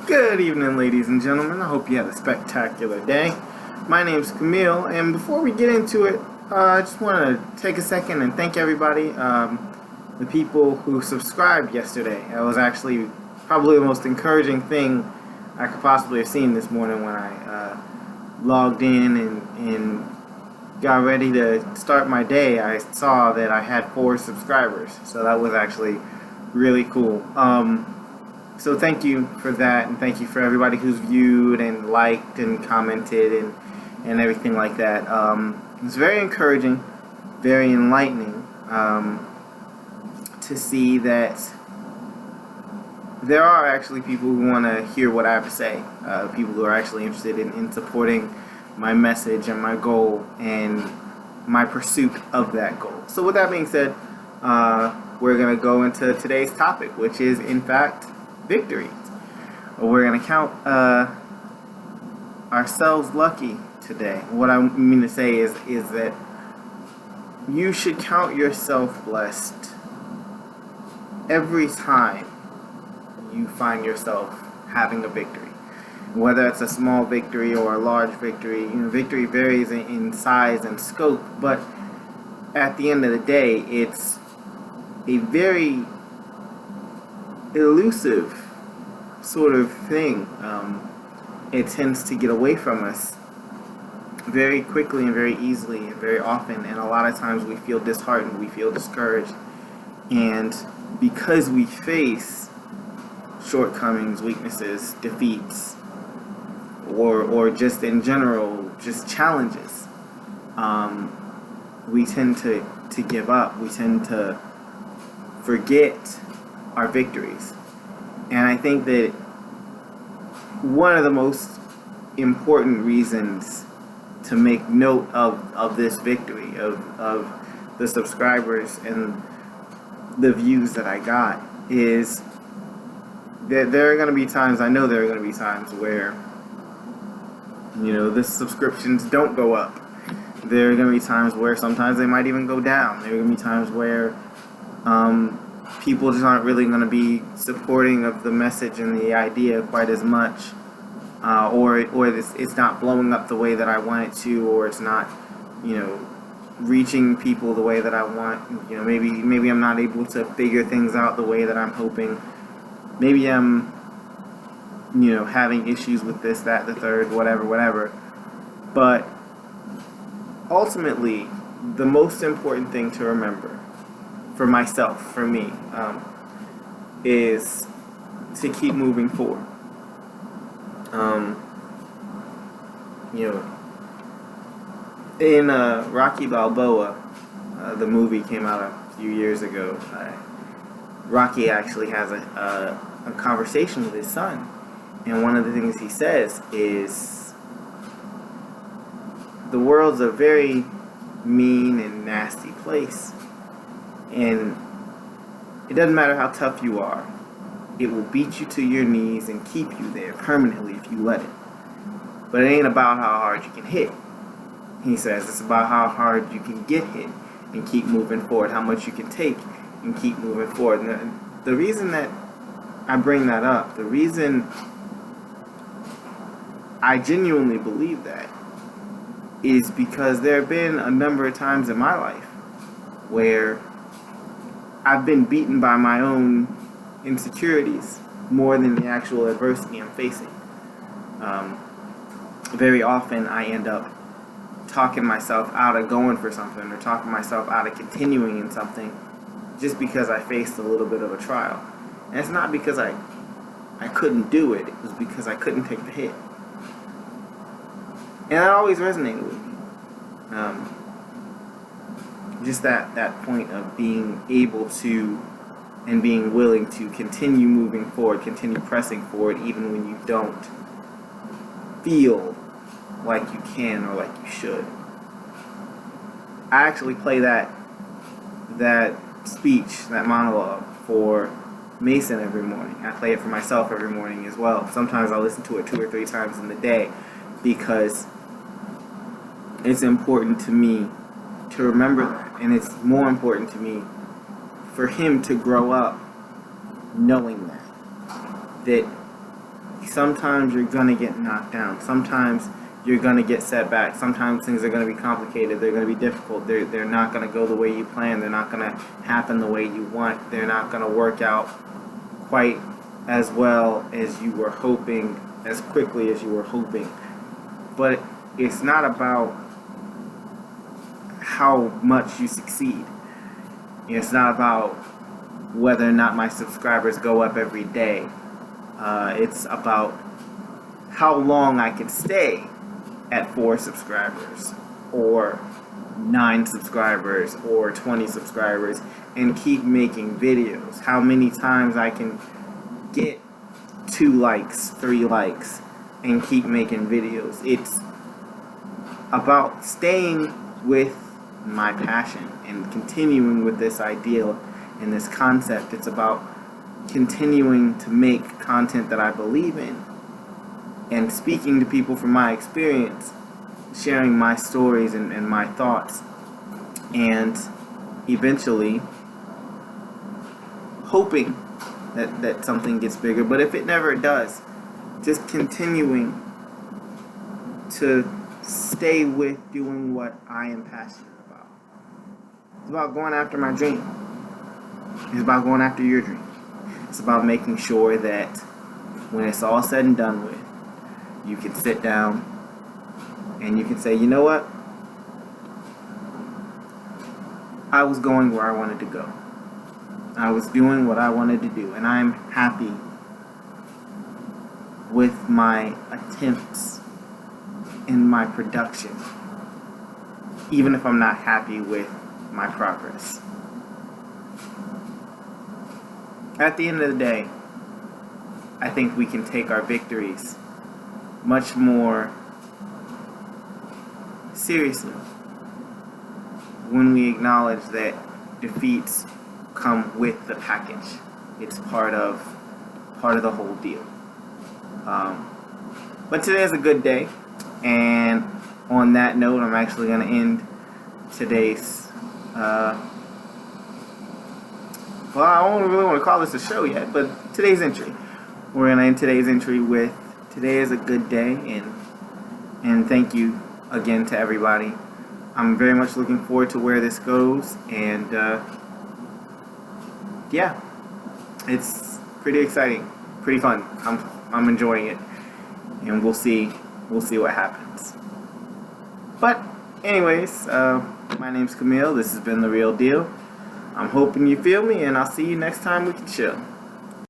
Good evening, ladies and gentlemen. I hope you had a spectacular day. My name's Camille, and before we get into it, I just want to take a second and thank everybody, the people who subscribed yesterday. That was actually probably the most encouraging thing I could possibly have seen this morning when I logged in and got ready to start my day. I saw that I had 4 subscribers, so that was actually really cool. So thank you for that, and thank you for everybody who's viewed and liked and commented and everything like that. It's very encouraging, very enlightening to see that there are actually people who want to hear what I have to say, people who are actually interested in supporting my message and my goal and my pursuit of that goal. So with that being said, we're going to go into today's topic, which is, in fact, victory. We're going to count ourselves lucky today. What I mean to say is that you should count yourself blessed every time you find yourself having a victory. Whether it's a small victory or a large victory, victory varies in size and scope, but at the end of the day, it's a very elusive sort of thing. It tends to get away from us very quickly and very easily and very often, and a lot of times we feel disheartened, we feel discouraged, and because we face shortcomings, weaknesses, defeats, or just in general, just challenges, we tend to give up. We tend to forget our victories. And I think that one of the most important reasons to make note of this victory, of the subscribers and the views that I got, is that there are going to be times, I know there are going to be times where, the subscriptions don't go up. There are going to be times where sometimes they might even go down. There are going to be times where people just aren't really going to be supporting of the message and the idea quite as much, or it's not blowing up the way that I want it to, or it's not, reaching people the way that I want. Maybe I'm not able to figure things out the way that I'm hoping. Maybe I'm, having issues with this, that, the third, whatever. But ultimately, the most important thing to remember for myself, for me, is to keep moving forward. In Rocky Balboa, the movie came out a few years ago. Rocky actually has a conversation with his son, and one of the things he says is, the world's a very mean and nasty place, and it doesn't matter how tough you are, it will beat you to your knees and keep you there permanently if you let it. But it ain't about how hard you can hit. He says it's about how hard you can get hit and keep moving forward, how much you can take and keep moving forward. And the reason that I bring that up, the reason I genuinely believe that, is because there have been a number of times in my life where I've been beaten by my own insecurities more than the actual adversity I'm facing. Very often I end up talking myself out of going for something, or talking myself out of continuing in something, just because I faced a little bit of a trial. And it's not because I couldn't do it, it was because I couldn't take the hit. And that always resonated with me. Just that point of being able to and being willing to continue moving forward, continue pressing forward, even when you don't feel like you can or like you should. I actually play that speech, that monologue, for Mason every morning. I play it for myself every morning as well. Sometimes I'll listen to it 2 or 3 times in the day, because it's important to me to remember that. And it's more important to me for him to grow up knowing that sometimes you're gonna get knocked down. Sometimes you're gonna get setbacks. Sometimes things are gonna be complicated. They're gonna be difficult. They're not gonna go the way you plan. They're not gonna happen the way you want. They're not gonna work out quite as well as you were hoping, as quickly as you were hoping. But it's not about how much you succeed. It's not about whether or not my subscribers go up every day. It's about how long I can stay at 4 subscribers or 9 subscribers or 20 subscribers and keep making videos. How many times I can get 2 likes, 3 likes and keep making videos. It's about staying with my passion and continuing with this ideal and this concept. It's about continuing to make content that I believe in and speaking to people from my experience, sharing my stories and my thoughts, and eventually hoping that something gets bigger. But if it never does, just continuing to stay with doing what I am passionate about. It's about going after my dream. It's about going after your dream. It's about making sure that when it's all said and done with, you can sit down and you can say, you know what? I was going where I wanted to go. I was doing what I wanted to do, and I'm happy with my attempts in my production, even if I'm not happy with my progress. At the end of the day, I think we can take our victories much more seriously when we acknowledge that defeats come with the package. It's part of the whole deal. But today is a good day, and on that note, I'm actually going to end today's. Well, I don't really want to call this a show yet, but today's entry. We're going to end today's entry with today is a good day, and thank you again to everybody. I'm very much looking forward to where this goes, and yeah, it's pretty exciting, pretty fun. I'm enjoying it, and we'll see what happens. But anyways, my name's Camille. This has been The Real Deal. I'm hoping you feel me, and I'll see you next time we can chill.